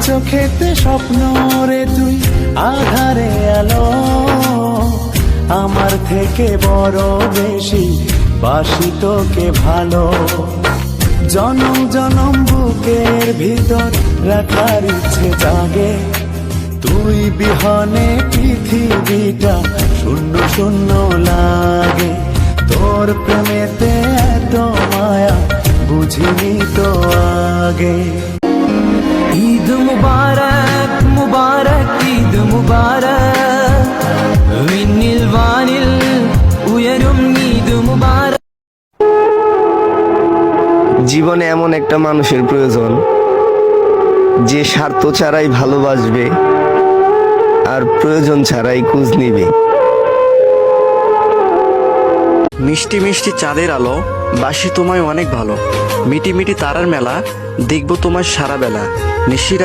চোখেতে স্বপ্ন রে তুই আধারে আলো, আমার থেকে বড় বেশি বাসি তোকে ভালো। জনম জনম বুকের ভিতর রাখার ইচ্ছে জাগে, তুই বিহনে পৃথিবীটা শূন্য শূন্য লাগে। তোর প্রেমেতে এত মায়া বুঝিনি তো আগে। ঈদ মুবারক মুবারক ঈদ মুবারক, വിണ്ണിൽ വാനിൽ ഉയരും ঈদ মুবারক। জীবনে এমন একটা মানুষের প্রয়োজন যে স্বার্থ ছাড়াই ভালোবাসবে আর প্রয়োজন ছাড়াই খোঁজ নিবে। মিষ্টি মিষ্টি চাঁদের আলো, বাসি তোমায় অনেক ভালো। মিটি মিটি তারার মেলা, দেখবো তোমার সারা বেলা। নিশিরা